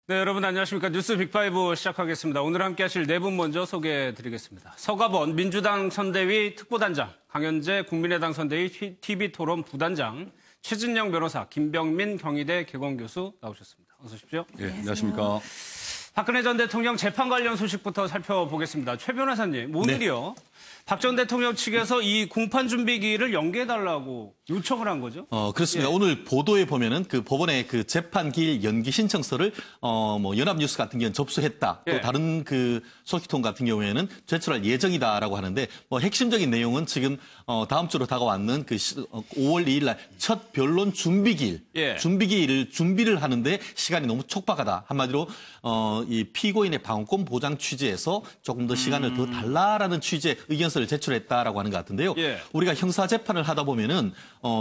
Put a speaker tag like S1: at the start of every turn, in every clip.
S1: 네, 여러분 안녕하십니까. 뉴스 빅5 시작하겠습니다. 오늘 함께 하실 네 분 먼저 소개해드리겠습니다. 서가번 민주당 선대위 특보단장, 강현재 국민의당 선대위 TV토론 부단장, 최진영 변호사, 김병민 경희대 개공교수 나오셨습니다. 어서 오십시오.
S2: 네, 안녕하십니까.
S1: 박근혜 전 대통령 재판 관련 소식부터 살펴보겠습니다. 최 변호사님, 오늘이요. 박 전 대통령 측에서 이 공판 준비기일을 연기해달라고 요청을 한 거죠?
S2: 그렇습니다.
S1: 예.
S2: 오늘 보도에 보면은 그 법원의 그 재판 기일 연기 신청서를 연합뉴스 같은 경우는 접수했다.
S1: 예.
S2: 또 다른 그 소식통 같은 경우에는 제출할 예정이다라고 하는데 핵심적인 내용은 지금 다음 주로 다가왔는 그 5월 2일 날 첫 변론 준비기일,
S1: 예.
S2: 준비기일을 준비를 하는데 시간이 너무 촉박하다. 한마디로 이 피고인의 방어권 보장 취지에서 조금 더 시간을 더 달라라는 취지의 의견서를 제출했다라고 하는 것 같은데요.
S1: 예.
S2: 우리가 형사 재판을 하다 보면은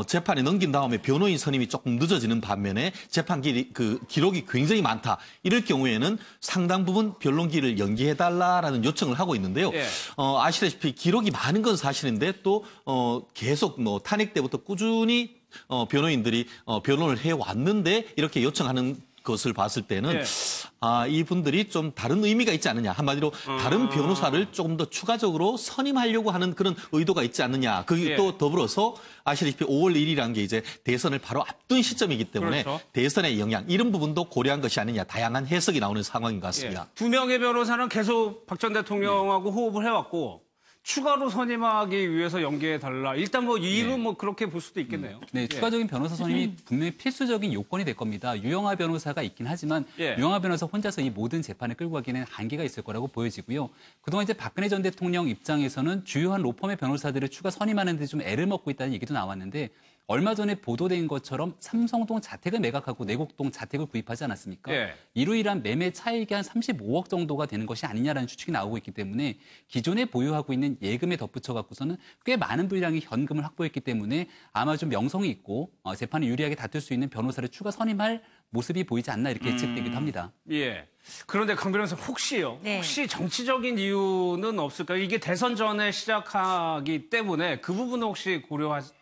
S2: 재판에 넘긴 다음에 변호인 선임이 조금 늦어지는 반면에 재판 기록이 굉장히 많다. 이럴 경우에는 상당 부분 변론기일을 연기해달라라는 요청을 하고 있는데요.
S1: 예.
S2: 아시다시피 기록이 많은 건 사실인데 또 계속 탄핵 때부터 꾸준히 변호인들이 변론을 해왔는데 이렇게 요청하는 것을 봤을 때는
S1: 예.
S2: 이분들이 좀 다른 의미가 있지 않느냐. 한마디로 다른 변호사를 조금 더 추가적으로 선임하려고 하는 그런 의도가 있지 않느냐. 그게
S1: 예.
S2: 또 더불어서 아시다시피 5월 1일이라는 게 이제 대선을 바로 앞둔 시점이기 때문에
S1: 그렇죠.
S2: 대선의 영향 이런 부분도 고려한 것이 아니냐. 다양한 해석이 나오는 상황인 것 같습니다.
S1: 예. 두 명의 변호사는 계속 박 전 대통령하고 호흡을 해왔고 추가로 선임하기 위해서 연기해달라. 일단 이유는 그렇게 볼 수도 있겠네요.
S3: 네,
S1: 예.
S3: 추가적인 변호사 선임이 분명히 필수적인 요건이 될 겁니다. 유영하 변호사가 있긴 하지만
S1: 예.
S3: 유영하 변호사 혼자서 이 모든 재판을 끌고 가기에는 한계가 있을 거라고 보여지고요. 그동안 이제 박근혜 전 대통령 입장에서는 주요한 로펌의 변호사들을 추가 선임하는 데 좀 애를 먹고 있다는 얘기도 나왔는데 얼마 전에 보도된 것처럼 삼성동 자택을 매각하고 내곡동 자택을 구입하지 않았습니까?
S1: 예.
S3: 이로 인한 매매 차익이 한 35억 정도가 되는 것이 아니냐라는 추측이 나오고 있기 때문에 기존에 보유하고 있는 예금에 덧붙여 갖고서는 꽤 많은 분량의 현금을 확보했기 때문에 아마 좀 명성이 있고 재판에 유리하게 다툴 수 있는 변호사를 추가 선임할 모습이 보이지 않나 이렇게 예측되기도 합니다.
S1: 예. 그런데 강 변호사 혹시요?
S4: 네.
S1: 혹시 정치적인 이유는 없을까요? 이게 대선 전에 시작하기 때문에 그 부분은 혹시 고려하지는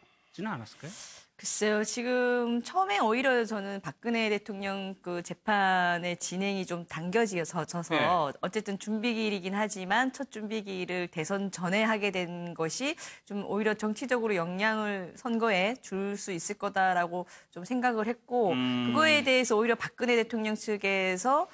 S1: 않았을까요?
S4: 글쎄요, 지금 처음에 오히려 저는 박근혜 대통령 그 재판의 진행이 좀 당겨져서
S1: 네.
S4: 어쨌든 준비기일이긴 하지만 첫 준비기일을 대선 전에 하게 된 것이 좀 오히려 정치적으로 영향을 선거에 줄 수 있을 거다라고 좀 생각을 했고 그거에 대해서 오히려 박근혜 대통령 측에서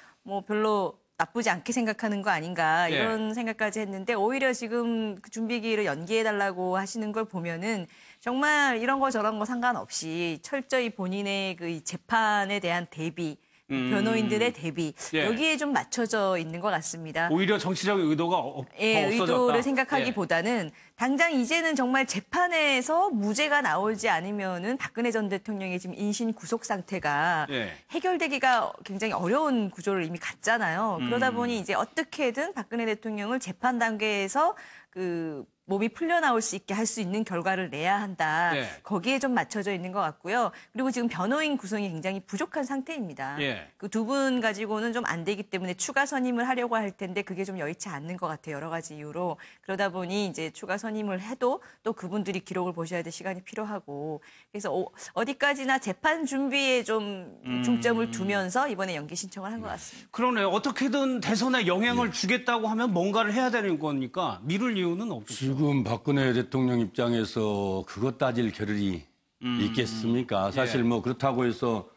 S4: 별로 나쁘지 않게 생각하는 거 아닌가 이런 생각까지 했는데 오히려 지금 그 준비기일을 연기해달라고 하시는 걸 보면은 정말 이런 거 저런 거 상관없이 철저히 본인의 그 재판에 대한 대비, 변호인들의 대비 여기에 좀 맞춰져 있는 것 같습니다.
S1: 오히려 정치적인 의도가 더 없어졌다.
S4: 의도를 생각하기보다는 당장 이제는 정말 재판에서 무죄가 나오지 않으면은 박근혜 전 대통령의 지금 인신 구속 상태가 해결되기가 굉장히 어려운 구조를 이미 갔잖아요. 그러다 보니 이제 어떻게든 박근혜 대통령을 재판 단계에서 그 몸이 풀려나올 수 있게 할 수 있는 결과를 내야 한다. 거기에 좀 맞춰져 있는 것 같고요. 그리고 지금 변호인 구성이 굉장히 부족한 상태입니다. 그 두 분 가지고는 좀 안 되기 때문에 추가 선임을 하려고 할 텐데 그게 좀 여의치 않는 것 같아요. 여러 가지 이유로. 그러다 보니 이제 추가 선임을 해도 또 그분들이 기록을 보셔야 될 시간이 필요하고. 그래서 어디까지나 재판 준비에 좀 중점을 두면서 이번에 연기 신청을 한 것 같습니다.
S1: 그러네요. 어떻게든 대선에 영향을 주겠다고 하면 뭔가를 해야 되는 거니까 미룰 이유는 없죠.
S5: 지금 박근혜 대통령 입장에서 그것 따질 겨를이 있겠습니까? 사실 그렇다고 해서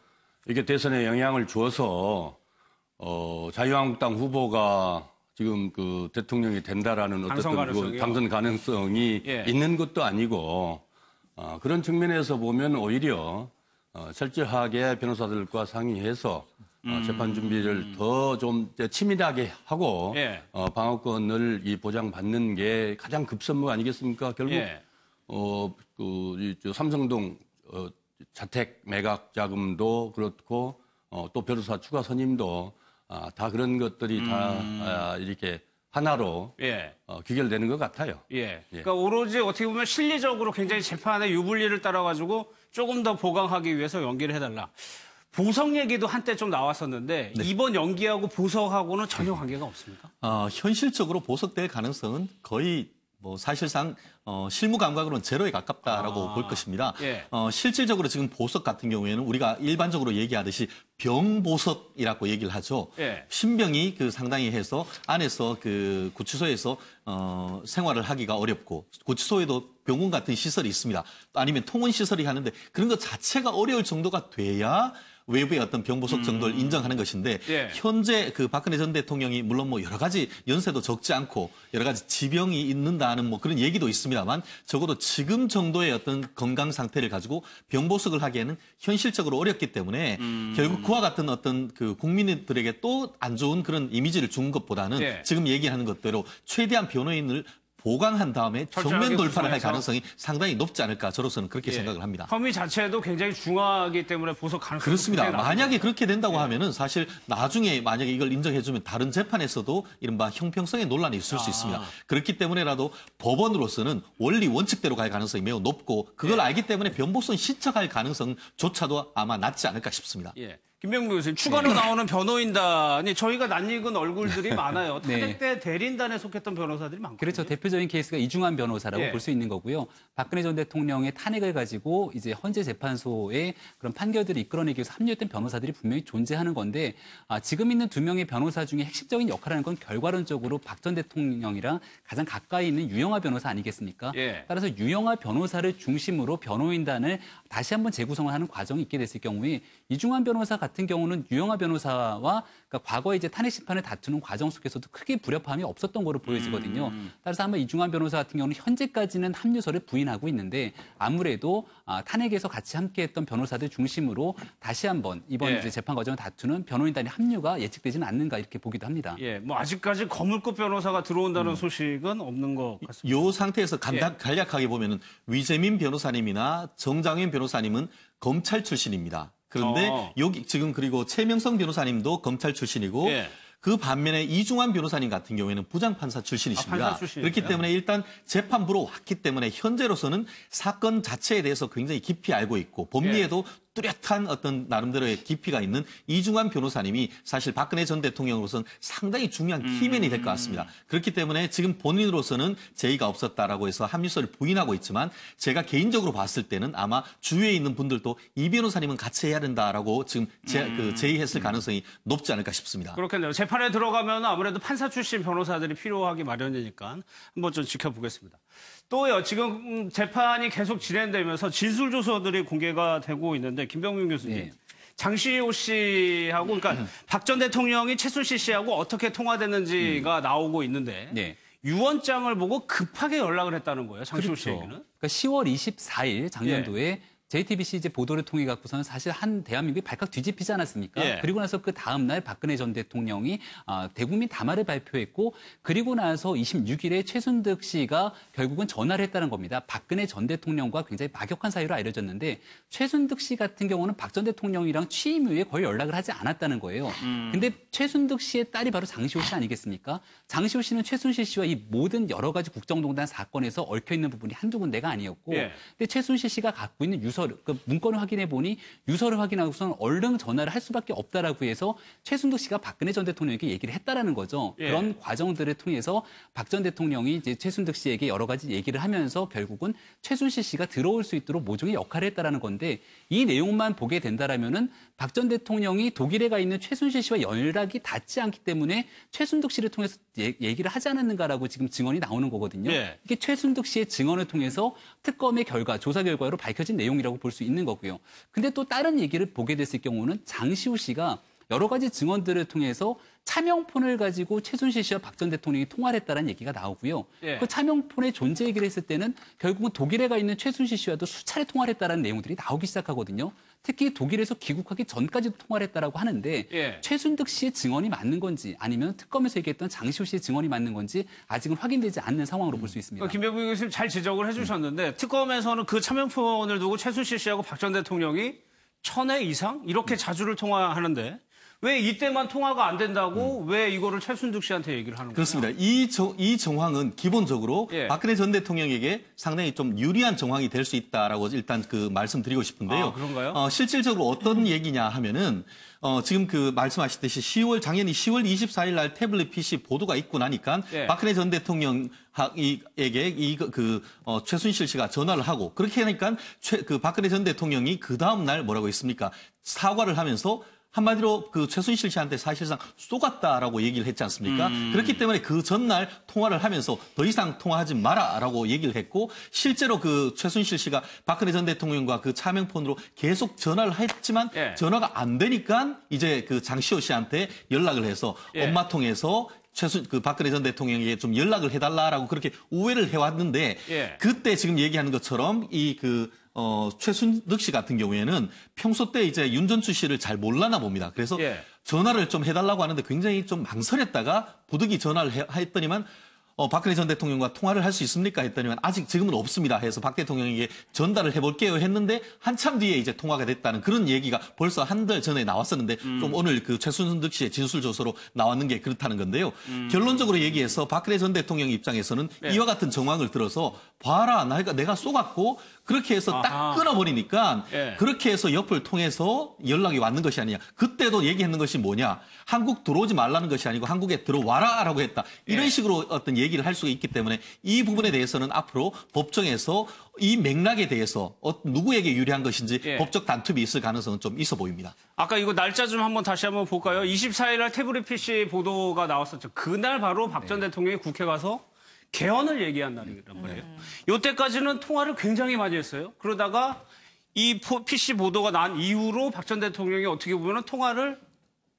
S5: 이게 대선에 영향을 주어서 자유한국당 후보가 지금 그 대통령이 된다라는 어떤 당선 가능성이 있는 것도 아니고 그런 측면에서 보면 오히려 철저하게 변호사들과 상의해서 재판 준비를 더 좀 치밀하게 하고 방어권을 보장받는 게 가장 급선무 아니겠습니까? 결국 삼성동 자택 매각 자금도 그렇고 또 변호사 추가 선임도 다 그런 것들이 다 이렇게 하나로 귀결되는 것 같아요.
S1: 그러니까 오로지 어떻게 보면 실리적으로 굉장히 재판의 유불리를 따라가지고 조금 더 보강하기 위해서 연기를 해달라. 보석 얘기도 한때 좀 나왔었는데 이번 연기하고 보석하고는 전혀 관계가 없습니까?
S2: 현실적으로 보석될 가능성은 거의 뭐 사실상 실무 감각으로는 제로에 가깝다라고 볼 것입니다.
S1: 예.
S2: 실질적으로 지금 보석 같은 경우에는 우리가 일반적으로 얘기하듯이 병보석이라고 얘기를 하죠.
S1: 예.
S2: 신병이 그 상당히 해서 안에서 그 구치소에서 생활을 하기가 어렵고 구치소에도 병원 같은 시설이 있습니다. 아니면 통원 시설이 하는데 그런 것 자체가 어려울 정도가 돼야 외부의 어떤 병보석 정도를 인정하는 것인데
S1: 예.
S2: 현재 그 박근혜 전 대통령이 물론 뭐 여러 가지 연세도 적지 않고 여러 가지 지병이 있는다는 뭐 그런 얘기도 있습니다만 적어도 지금 정도의 어떤 건강 상태를 가지고 병보석을 하기에는 현실적으로 어렵기 때문에 결국 그와 같은 어떤 그 국민들에게 또 안 좋은 그런 이미지를 준 것보다는
S1: 예.
S2: 지금 얘기하는 것대로 최대한 변호인을 보강한 다음에
S1: 철저하게
S2: 정면 돌파를 할
S1: 구성해서.
S2: 가능성이 상당히 높지 않을까 저로서는 그렇게
S1: 예.
S2: 생각을 합니다.
S1: 혐의 자체도 굉장히 중하기 때문에 보석 가능성이
S2: 그렇습니다.
S1: 굉장히 낮은
S2: 만약에 그렇게 된다고
S1: 예.
S2: 하면은 사실 나중에 만약에 이걸 인정해주면 다른 재판에서도 이른바 형평성의 논란이 있을 수 있습니다. 그렇기 때문에라도 법원으로서는 원리 원칙대로 갈 가능성이 매우 높고 그걸
S1: 예.
S2: 알기 때문에 변보성 신청할 가능성조차도 아마 낮지 않을까 싶습니다.
S1: 예. 김병무 교수님, 추가로 나오는 변호인단이 저희가 낯익은 얼굴들이 많아요.
S3: 네.
S1: 탄핵 때 대리인단에 속했던 변호사들이 많거든요.
S3: 그렇죠. 대표적인 케이스가 이중환 변호사라고
S1: 예.
S3: 볼 수 있는 거고요. 박근혜 전 대통령의 탄핵을 가지고 이제 헌재 재판소의 그런 판결들을 이끌어내기 위해서 합류했던 변호사들이 분명히 존재하는 건데 지금 있는 두 명의 변호사 중에 핵심적인 역할을 하는 건 결과론적으로 박 전 대통령이랑 가장 가까이 있는 유영하 변호사 아니겠습니까?
S1: 예.
S3: 따라서 유영하 변호사를 중심으로 변호인단을 다시 한번 재구성을 하는 과정이 있게 됐을 경우에 이중환 변호사 같은 경우는 유영하 변호사와 그러니까 과거에 이제 탄핵 심판을 다투는 과정 속에서도 크게 불협화음이 없었던 거로 보여지거든요. 따라서 아마 이중환 변호사 같은 경우는 현재까지는 합류서를 부인하고 있는데 아무래도 탄핵에서 같이 함께했던 변호사들 중심으로 다시 한번 이번
S1: 예.
S3: 이제 재판 과정을 다투는 변호인단의 합류가 예측되지는 않는가 이렇게 보기도 합니다.
S1: 예, 뭐 아직까지 거물급 변호사가 들어온다는 소식은 없는 것 같습니다.
S2: 이 상태에서 간략하게 보면은 위재민 변호사님이나 정장현 변호사님은 검찰 출신입니다. 그런데 여기 지금 그리고 최명성 변호사님도 검찰 출신이고
S1: 예.
S2: 그 반면에 이중환 변호사님 같은 경우에는 부장판사 출신이십니다.
S1: 판사 출신이세요?
S2: 그렇기 때문에 일단 재판부로 왔기 때문에 현재로서는 사건 자체에 대해서 굉장히 깊이 알고 있고 법리에도 뚜렷한 어떤 나름대로의 깊이가 있는 이중환 변호사님이 사실 박근혜 전 대통령으로서는 상당히 중요한 키맨이 될 것 같습니다. 그렇기 때문에 지금 본인으로서는 제의가 없었다라고 해서 합류서를 부인하고 있지만 제가 개인적으로 봤을 때는 아마 주위에 있는 분들도 이 변호사님은 같이 해야 된다라고 지금 제의했을 가능성이 높지 않을까 싶습니다.
S1: 그렇겠네요. 재판에 들어가면 아무래도 판사 출신 변호사들이 필요하기 마련이니까 한번 좀 지켜보겠습니다. 또요, 지금 재판이 계속 진행되면서 진술조서들이 공개가 되고 있는데 김병민 교수님.
S3: 네.
S1: 장시호 씨하고 그러니까 박 전 대통령이 최순실 씨하고 어떻게 통화됐는지가 나오고 있는데
S3: 네.
S1: 유언장을 보고 급하게 연락을 했다는 거예요. 장시호 씨에게는.
S3: 그러니까 10월 24일 작년도에 JTBC 이제 보도를 통해 갖고서는 사실 한 대한민국이 발칵 뒤집히지 않았습니까?
S1: 예.
S3: 그리고 나서 그 다음 날 박근혜 전 대통령이 대국민 담화를 발표했고 그리고 나서 26일에 최순득 씨가 결국은 전화를 했다는 겁니다. 박근혜 전 대통령과 굉장히 막역한 사이로 알려졌는데 최순득 씨 같은 경우는 박 전 대통령이랑 취임 이후에 거의 연락을 하지 않았다는 거예요. 근데 최순득 씨의 딸이 바로 장시호 씨 아니겠습니까? 장시호 씨는 최순실 씨와 이 모든 여러 가지 국정농단 사건에서 얽혀 있는 부분이 한두 군데가 아니었고
S1: 예.
S3: 근데 최순실 씨가 갖고 있는 유서 그 문건을 확인해 보니 유서를 확인하고서는 얼른 전화를 할 수밖에 없다라고 해서 최순득 씨가 박근혜 전 대통령에게 얘기를 했다라는 거죠.
S1: 예.
S3: 그런 과정들을 통해서 박 전 대통령이 이제 최순득 씨에게 여러 가지 얘기를 하면서 결국은 최순실 씨가 들어올 수 있도록 모종의 역할을 했다라는 건데 이 내용만 보게 된다라면은 박 전 대통령이 독일에 가 있는 최순실 씨와 연락이 닿지 않기 때문에 최순득 씨를 통해서 얘기를 하지 않았는가라고 지금 증언이 나오는 거거든요.
S1: 예.
S3: 이게 최순득 씨의 증언을 통해서 특검의 결과, 조사 결과로 밝혀진 내용이라고 볼 수 있는 거고요. 근데 또 다른 얘기를 보게 됐을 경우는 장시호 씨가 여러 가지 증언들을 통해서 차명폰을 가지고 최순실 씨와 박 전 대통령이 통화를 했다는 얘기가 나오고요.
S1: 예.
S3: 그 차명폰의 존재 얘기를 했을 때는 결국은 독일에 가 있는 최순실 씨와도 수차례 통화를 했다는 내용들이 나오기 시작하거든요. 특히 독일에서 귀국하기 전까지도 통화를 했다라고 하는데
S1: 예.
S3: 최순득 씨의 증언이 맞는 건지 아니면 특검에서 얘기했던 장시호 씨의 증언이 맞는 건지 아직은 확인되지 않는 상황으로 볼 수 있습니다.
S1: 김병민 교수님 잘 지적을 해주셨는데 특검에서는 그 차명폰을 두고 최순실 씨하고 박 전 대통령이 1000회 이상 이렇게 자주를 통화하는데 왜 이때만 통화가 안 된다고 왜 이거를 최순득 씨한테 얘기를 하는 거예요?
S2: 그렇습니다. 이 정황은 기본적으로
S1: 예.
S2: 박근혜 전 대통령에게 상당히 좀 유리한 정황이 될 수 있다라고 일단 그 말씀드리고 싶은데요.
S1: 아, 그런가요?
S2: 실질적으로 어떤 얘기냐 하면은 지금 그 말씀하셨듯이 작년이 10월 24일 날 태블릿 PC 보도가 있고 나니까
S1: 예.
S2: 박근혜 전 대통령에게 최순실 씨가 전화를 하고 그렇게 하니까 그 박근혜 전 대통령이 그 다음 날 뭐라고 했습니까? 사과를 하면서 한마디로 그 최순실 씨한테 사실상 쏘갔다라고 얘기를 했지 않습니까? 그렇기 때문에 그 전날 통화를 하면서 더 이상 통화하지 마라라고 얘기를 했고 실제로 그 최순실 씨가 박근혜 전 대통령과 그 차명폰으로 계속 전화를 했지만
S1: 예.
S2: 전화가 안 되니까 이제 그 장시호 씨한테 연락을 해서
S1: 예.
S2: 엄마 통해서 그 박근혜 전 대통령에게 좀 연락을 해달라라고 그렇게 우회를 해왔는데
S1: 예.
S2: 그때 지금 얘기하는 것처럼 최순득 씨 같은 경우에는 평소 때 이제 윤전추 씨를 잘 몰라나 봅니다. 그래서
S1: 예.
S2: 전화를 좀 해달라고 하는데 굉장히 좀 망설였다가 부득이 전화를 했더니만 박근혜 전 대통령과 통화를 할 수 있습니까? 했더니만 아직 지금은 없습니다. 해서 박 대통령에게 전달을 해볼게요 했는데 한참 뒤에 이제 통화가 됐다는 그런 얘기가 벌써 한 달 전에 나왔었는데 좀 오늘 그 최순득 씨의 진술조서로 나왔는 게 그렇다는 건데요. 결론적으로 얘기해서 박근혜 전 대통령 입장에서는 이와 같은 정황을 들어서 봐라 내가 쏘갔고 그렇게 해서 딱
S1: 아하.
S2: 끊어버리니까
S1: 예.
S2: 그렇게 해서 옆을 통해서 연락이 왔는 것이 아니냐. 그때도 얘기했는 것이 뭐냐. 한국 들어오지 말라는 것이 아니고 한국에 들어와라라고 했다. 이런
S1: 예.
S2: 식으로 어떤 얘기를 할 수가 있기 때문에 이 부분에 대해서는 앞으로 법정에서 이 맥락에 대해서 누구에게 유리한 것인지
S1: 예.
S2: 법적 다툼이 있을 가능성은 좀 있어 보입니다.
S1: 아까 이거 날짜 좀 다시 한번 볼까요? 24일 날 태블릿 PC 보도가 나왔었죠. 그날 바로 박 전 대통령이 국회 가서 개헌을 얘기한 날이란 말이에요. 이때까지는 통화를 굉장히 많이 했어요. 그러다가 이 PC 보도가 난 이후로 박 전 대통령이 어떻게 보면 통화를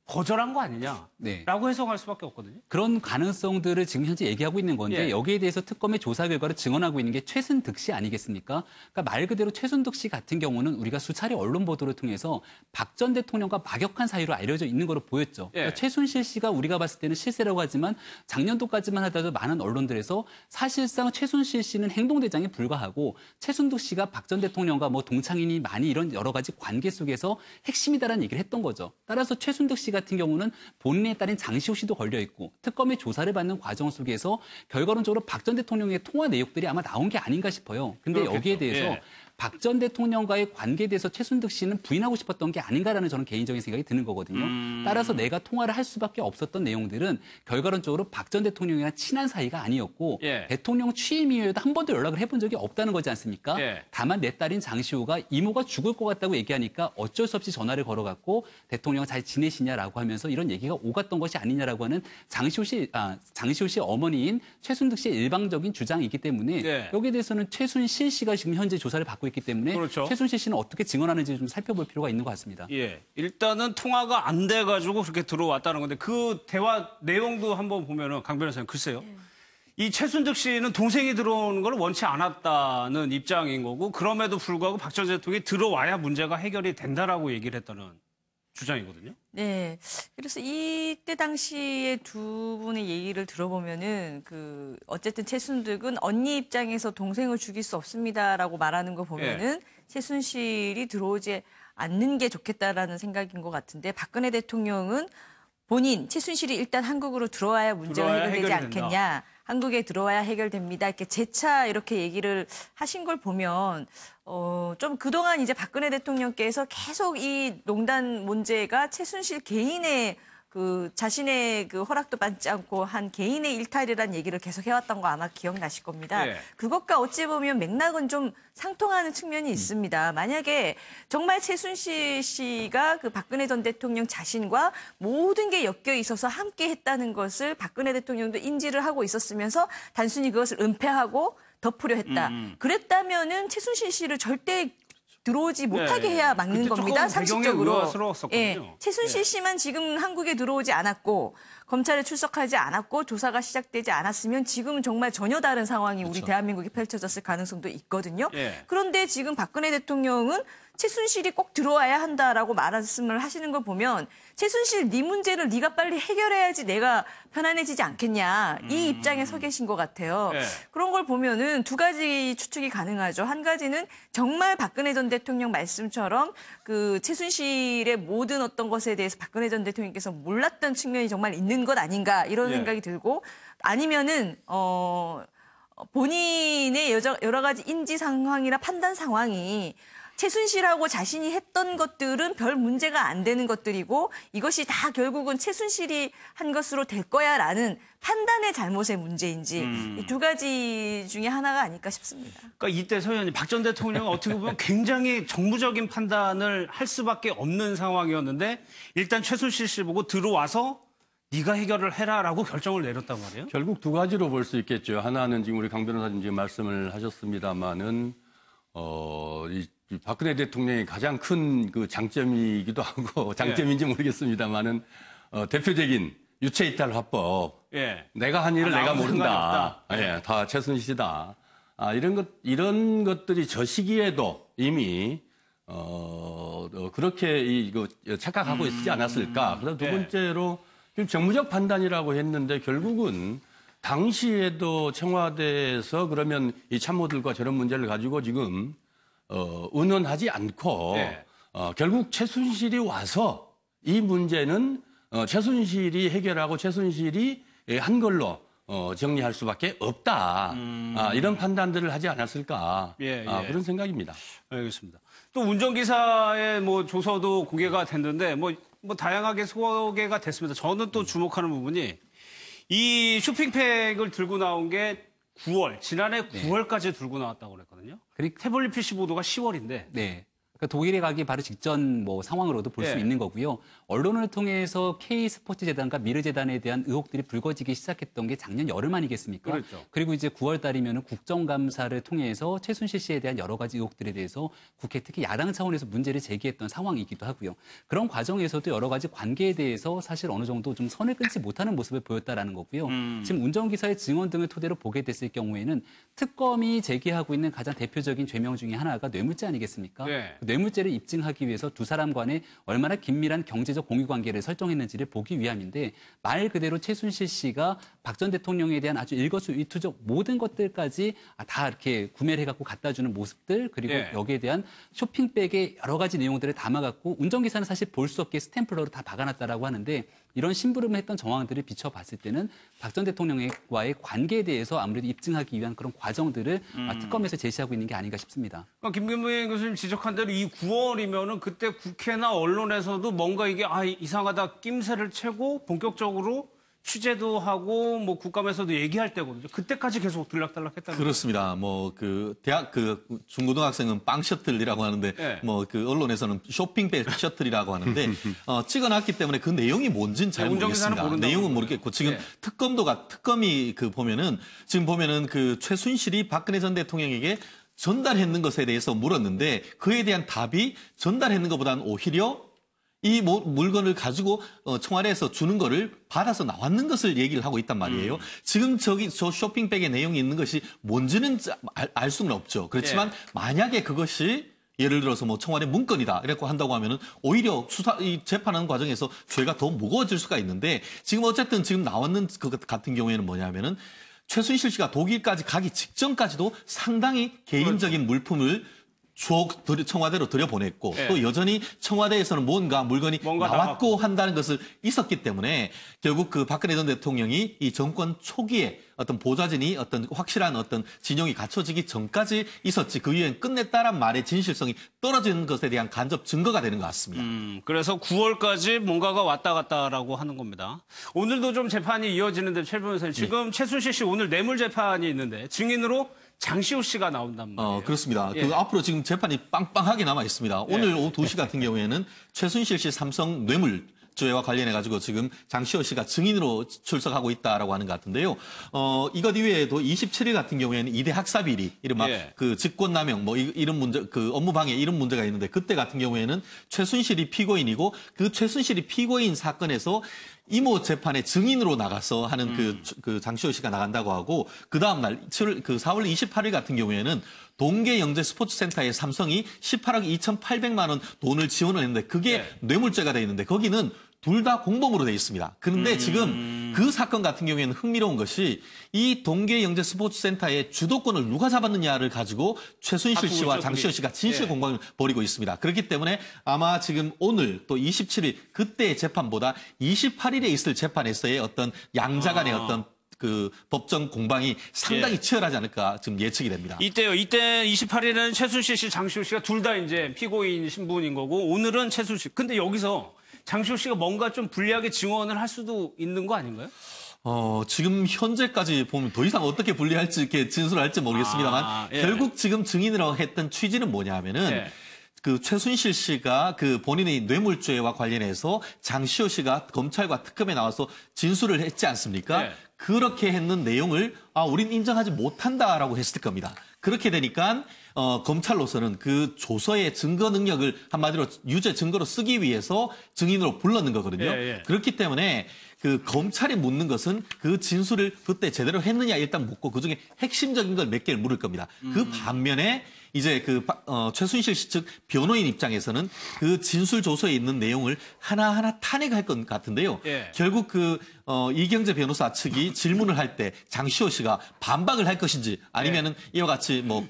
S1: 거절한 거 아니냐라고
S3: 네.
S1: 해석할 수밖에 없거든요.
S3: 그런 가능성들을 지금 현재 얘기하고 있는 건데
S1: 예.
S3: 여기에 대해서 특검의 조사 결과를 증언하고 있는 게 최순득 씨 아니겠습니까? 그러니까 말 그대로 최순득 씨 같은 경우는 우리가 수차례 언론 보도를 통해서 박 전 대통령과 막역한 사이로 알려져 있는 것으로 보였죠.
S1: 예.
S3: 그러니까 최순실 씨가 우리가 봤을 때는 실세라고 하지만 작년도까지만 하더라도 많은 언론들에서 사실상 최순실 씨는 행동대장에 불과하고 최순득 씨가 박 전 대통령과 뭐 동창인이 많이 이런 여러 가지 관계 속에서 핵심이다라는 얘기를 했던 거죠. 따라서 최순득 씨 같은 경우는 본인의 딸인 장시호 씨도 걸려 있고 특검의 조사를 받는 과정 속에서 결과론적으로 박 전 대통령의 통화 내역들이 아마 나온 게 아닌가 싶어요. 근데
S1: 그렇겠죠.
S3: 여기에 대해서
S1: 예.
S3: 박 전 대통령과의 관계에 대해서 최순득 씨는 부인하고 싶었던 게 아닌가라는 저는 개인적인 생각이 드는 거거든요. 따라서 내가 통화를 할 수밖에 없었던 내용들은 결과론적으로 박 전 대통령이랑 친한 사이가 아니었고
S1: 예.
S3: 대통령 취임 이후에도 한 번도 연락을 해본 적이 없다는 거지 않습니까?
S1: 예.
S3: 다만 내 딸인 장시호가 이모가 죽을 것 같다고 얘기하니까 어쩔 수 없이 전화를 걸어갖고 대통령 잘 지내시냐라고 하면서 이런 얘기가 오갔던 것이 아니냐라고 하는 장시호 씨 어머니인 최순득 씨의 일방적인 주장이기 때문에
S1: 예.
S3: 여기에 대해서는 최순실 씨가 지금 현재 조사를 받고 있기 때문에
S1: 그렇죠.
S3: 최순실 씨는 어떻게 증언하는지 좀 살펴볼 필요가 있는 것 같습니다.
S1: 예. 일단은 통화가 안 돼가지고 그렇게 들어왔다는 건데 그 대화 내용도 한번 보면은 강 변호사님 글쎄요. 이 최순득 씨는 동생이 들어오는 걸 원치 않았다는 입장인 거고 그럼에도 불구하고 박 전 대통령이 들어와야 문제가 해결이 된다라고 얘기를 했다는 주장이거든요.
S4: 네. 그래서 이때 당시에 두 분의 얘기를 들어보면은 어쨌든 최순득은 언니 입장에서 동생을 죽일 수 없습니다라고 말하는 거 보면은 최순실이 들어오지 않는 게 좋겠다라는 생각인 것 같은데 박근혜 대통령은 최순실이 일단 한국으로 들어와야 문제가
S1: 들어와야
S4: 해결되지
S1: 해결이 된다.
S4: 않겠냐. 한국에 들어와야 해결됩니다. 이렇게 재차 이렇게 얘기를 하신 걸 보면 좀 그동안 이제 박근혜 대통령께서 계속 이 농단 문제가 최순실 개인의 자신의 허락도 받지 않고 한 개인의 일탈이라는 얘기를 계속 해왔던 거 아마 기억나실 겁니다.
S1: 예.
S4: 그것과 어찌 보면 맥락은 좀 상통하는 측면이 있습니다. 만약에 정말 최순실 씨가 박근혜 전 대통령 자신과 모든 게 엮여 있어서 함께 했다는 것을 박근혜 대통령도 인지를 하고 있었으면서 단순히 그것을 은폐하고 덮으려 했다. 그랬다면은 최순실 씨를 절대 들어오지 못하게 해야 막는
S1: 그때 조금
S4: 겁니다.
S1: 배경이
S4: 상식적으로.
S1: 의아스러웠었거든요.
S4: 최순실 씨만 지금 한국에 들어오지 않았고 검찰에 출석하지 않았고 조사가 시작되지 않았으면 지금 정말 전혀 다른 상황이 우리 대한민국이 펼쳐졌을 가능성도 있거든요.
S1: 예.
S4: 그런데 지금 박근혜 대통령은 최순실이 꼭 들어와야 한다라고 말씀을 하시는 걸 보면 최순실 네 문제를 네가 빨리 해결해야지 내가 편안해지지 않겠냐 이 입장에 서 계신 것 같아요.
S1: 네.
S4: 그런 걸 보면은 두 가지 추측이 가능하죠. 한 가지는 정말 박근혜 전 대통령 말씀처럼 그 최순실의 모든 어떤 것에 대해서 박근혜 전 대통령께서 몰랐던 측면이 정말 있는 것 아닌가 이런
S1: 예.
S4: 생각이 들고 아니면은 본인의 여러 가지 인지 상황이나 판단 상황이 최순실하고 자신이 했던 것들은 별 문제가 안 되는 것들이고 이것이 다 결국은 최순실이 한 것으로 될 거야라는 판단의 잘못의 문제인지 이 두 가지 중에 하나가 아닐까 싶습니다.
S1: 그러니까 이때 서 의원님 박 전 대통령은 어떻게 보면 굉장히 정무적인 판단을 할 수밖에 없는 상황이었는데 일단 최순실 씨 보고 들어와서 네가 해결을 해라라고 결정을 내렸단 말이에요.
S5: 결국 두 가지로 볼 수 있겠죠. 하나는 지금 우리 강 변호사님 지금 말씀을 하셨습니다마는 이 박근혜 대통령의 가장 큰 그 장점이기도 하고 장점인지 모르겠습니다마는 대표적인 유체이탈 화법.
S1: 예.
S5: 내가 한 일을 내가
S1: 아무 상관이
S5: 모른다.
S1: 없다.
S5: 예, 다 최순실이다. 이런 것들이 저 시기에도 이미 그렇게 이거 착각하고 있지 않았을까. 그다음 두
S1: 예.
S5: 번째로 지금 정무적 판단이라고 했는데 결국은 당시에도 청와대에서 그러면 이 참모들과 저런 문제를 가지고 지금 의논하지 않고
S1: 예.
S5: 결국 최순실이 와서 이 문제는 최순실이 해결하고 최순실이 한 걸로 정리할 수밖에 없다. 이런 판단들을 하지 않았을까.
S1: 예, 예.
S5: 그런 생각입니다.
S1: 알겠습니다. 또 운전기사의 뭐 조서도 공개가 됐는데 뭐 다양하게 소개가 됐습니다. 저는 또 주목하는 부분이 이 쇼핑백을 들고 나온 게 9월, 지난해 9월까지 들고 나왔다고 그랬거든요. 태블릿 PC 보도가 10월인데.
S3: 네. 그러니까 독일에 가기 바로 직전 뭐 상황으로도 볼 수
S1: 예.
S3: 있는 거고요. 언론을 통해서 K스포츠재단과 미르재단에 대한 의혹들이 불거지기 시작했던 게 작년 여름 아니겠습니까?
S1: 그렇죠.
S3: 그리고 이제 9월 달이면 국정감사를 통해서 최순실 씨에 대한 여러 가지 의혹들에 대해서 국회 특히 야당 차원에서 문제를 제기했던 상황이기도 하고요. 그런 과정에서도 여러 가지 관계에 대해서 사실 어느 정도 좀 선을 끊지 못하는 모습을 보였다라는 거고요. 지금 운전기사의 증언 등을 토대로 보게 됐을 경우에는 특검이 제기하고 있는 가장 대표적인 죄명 중에 하나가 뇌물죄 아니겠습니까?
S1: 네.
S3: 뇌물죄를 입증하기 위해서 두 사람 간에 얼마나 긴밀한 경제적 공유관계를 설정했는지를 보기 위함인데 말 그대로 최순실 씨가 박 전 대통령에 대한 아주 일거수일투족 모든 것들까지 다 이렇게 구매를 해갖고 갖다주는 모습들 그리고
S1: 예.
S3: 여기에 대한 쇼핑백의 여러 가지 내용들을 담아갖고 운전기사는 사실 볼 수 없게 스탬플러로 다 박아놨다라고 하는데 이런 심부름을 했던 정황들을 비춰봤을 때는 박 전 대통령과의 관계에 대해서 아무래도 입증하기 위한 그런 과정들을 특검에서 제시하고 있는 게 아닌가 싶습니다.
S1: 그러니까 김경민 교수님 지적한 대로 이 9월이면은 그때 국회나 언론에서도 뭔가 이게 이상하다 낌새를 채고 본격적으로 취재도 하고 뭐 국감에서도 얘기할 때거든요. 그때까지 계속 들락달락했다는
S2: 그렇습니다. 뭐 그 대학 그 중고등학생은 빵 셔틀이라고 하는데
S1: 네.
S2: 뭐 그 언론에서는 쇼핑백 셔틀이라고 하는데 찍어놨기 때문에 그 내용이 뭔지는 잘
S1: 네, 운전기사는
S2: 모르겠습니다.
S1: 모른다고
S2: 내용은
S1: 그러더라고요.
S2: 모르겠고 지금
S1: 네.
S2: 특검이 그 보면은 지금 보면은 그 최순실이 박근혜 전 대통령에게 전달했는 것에 대해서 물었는데 그에 대한 답이 전달했는 것보다는 오히려 이 물건을 가지고 청와대에서 주는 거를 받아서 나왔는 것을 얘기를 하고 있단 말이에요. 지금 저 쇼핑백에 내용이 있는 것이 뭔지는 알 수는 없죠. 그렇지만 만약에 그것이 예를 들어서 뭐 청와대 문건이다 이렇게 한다고 하면은 오히려 이 재판하는 과정에서 죄가 더 무거워질 수가 있는데 지금 어쨌든 지금 나왔는 것 같은 경우에는 뭐냐면은 최순실 씨가 독일까지 가기 직전까지도 상당히 개인적인 물품을 청와대로 들여보냈고
S1: 네.
S2: 또 여전히 청와대에서는 뭔가 물건이 나왔고 한다는 것을 있었기 때문에 결국 그 박근혜 전 대통령이 이 정권 초기에 어떤 보좌진이 어떤 확실한 어떤 진영이 갖춰지기 전까지 있었지 그 이후엔 끝냈다란 말의 진실성이 떨어지는 것에 대한 간접 증거가 되는 것 같습니다.
S1: 그래서 9월까지 뭔가가 왔다 갔다라고 하는 겁니다. 오늘도 좀 재판이 이어지는데 최 변호사님 지금 최순실 씨 오늘 뇌물 재판이 있는데 증인으로 장시호 씨가 나온단 말이에요.
S2: 그렇습니다.
S1: 예.
S2: 그 앞으로 지금 재판이 빵빵하게 남아 있습니다. 오늘 오후 2시 같은 경우에는 최순실 씨 삼성 뇌물죄와 관련해가지고 지금 장시호 씨가 증인으로 출석하고 있다라고 하는 것 같은데요. 이것 이외에도 27일 같은 경우에는 2대 학사비리, 이른바 그 직권남용, 뭐 이런 문제, 그 업무방해 이런 문제가 있는데 그때 같은 경우에는 최순실이 피고인이고 그 최순실이 피고인 사건에서 이모 재판에 증인으로 나가서 하는 그 장시호 씨가 나간다고 하고 그 다음 날 4월 28일 같은 경우에는 동계영재 스포츠센터에 삼성이 18억 2,800만 원 돈을 지원을 했는데 그게 뇌물죄가 돼 있는데 거기는 둘 다 공범으로 돼 있습니다. 그런데 지금 그 사건 같은 경우에는 흥미로운 것이 이 동계영재 스포츠센터의 주도권을 누가 잡았느냐를 가지고 최순실 씨와 장시호 씨가 진실 공방을 벌이고 있습니다. 그렇기 때문에 아마 지금 오늘 또 27일 그때의 재판보다 28일에 있을 재판에서의 어떤 양자 간의 어떤 그 법정 공방이 상당히 치열하지 않을까 지금 예측이 됩니다.
S1: 이때 28일에는 최순실 씨, 장시호 씨가 둘 다 이제 피고인 신분인 거고 오늘은 최순실. 근데 여기서 장시호 씨가 뭔가 좀 불리하게 증언을 할 수도 있는 거 아닌가요?
S2: 지금 현재까지 보면 더 이상 어떻게 분리할지, 이렇게 진술할지 모르겠습니다만, 결국 지금 증인이라고 했던 취지는 뭐냐 하면은, 그 최순실 씨가 그 본인의 뇌물죄와 관련해서 장시호 씨가 검찰과 특검에 나와서 진술을 했지 않습니까? 그렇게 했는 내용을, 우린 인정하지 못한다라고 했을 겁니다. 그렇게 되니까, 검찰로서는 그 조서의 증거 능력을 한마디로 유죄 증거로 쓰기 위해서 증인으로 불렀는 거거든요. 그렇기 때문에 그 검찰이 묻는 것은 그 진술을 그때 제대로 했느냐 일단 묻고 그중에 핵심적인 걸 몇 개를 물을 겁니다. 그 반면에 이제 최순실 씨 측 변호인 입장에서는 그 진술 조서에 있는 내용을 하나하나 탄핵할 것 같은데요. 결국 이경재 변호사 측이 질문을 할 때 장시호 씨가 반박을 할 것인지 아니면은 이와 같이 뭐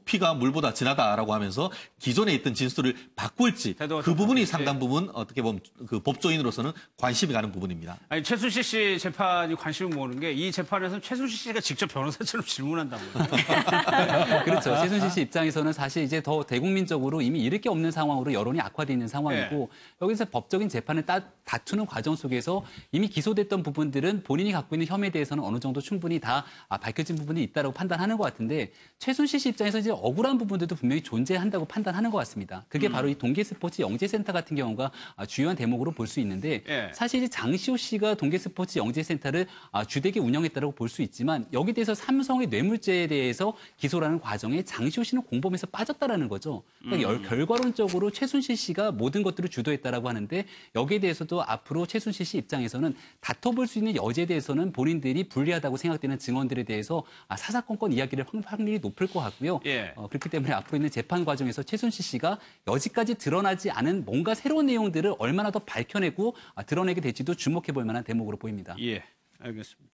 S2: 피가 물보다 진하다라고 하면서 기존에 있던 진술을 바꿀지 그 부분이 상당 부분 어떻게 보면 그 법조인으로서는 관심이 가는 부분입니다.
S1: 아니 최순실 씨 재판이 관심을 모으는 게 이 재판에서 최순실 씨가 직접 변호사처럼 질문한다고요.
S3: 그렇죠. 최순실 씨 입장에서는 사실 이제 더 대국민적으로 이미 잃을 게 없는 상황으로 여론이 악화되어 있는 상황이고 여기서 법적인 재판을 다투는 과정 속에서 이미 기소됐던 부분들은 본인이 갖고 있는 혐의에 대해서는 어느 정도 충분히 다 밝혀진 부분이 있다고 판단하는 것 같은데 최순실 씨 입장에서 이제 억울한 부분들도 분명히 존재한다고 판단하는 것 같습니다. 그게 바로 이 동계스포츠 영재센터 같은 경우가 주요한 대목으로 볼 수 있는데 사실 이제 장시호 씨가 동계스포츠 영재센터를 주되게 운영했다고 볼 수 있지만 여기 대해서 삼성의 뇌물죄에 대해서 기소라는 과정에 장시호 씨는 공범에서 빠졌다라는 거죠. 그러니까 결과론적으로 최순실 씨가 모든 것들을 주도했다라고 하는데 여기에 대해서도 앞으로 최순실 씨 입장에서는 다퉈볼 수 있는 여지에 대해서는 본인들이 불리하다고 생각되는 증언들에 대해서 사사건건 이야기를 확률이 높을 것 같고요. 그렇기 때문에 앞으로 있는 재판 과정에서 최순실 씨가 여지까지 드러나지 않은 뭔가 새로운 내용들을 얼마나 더 밝혀내고 드러내게 될지도 주목해 볼 만한 대목으로 보입니다.
S1: 알겠습니다.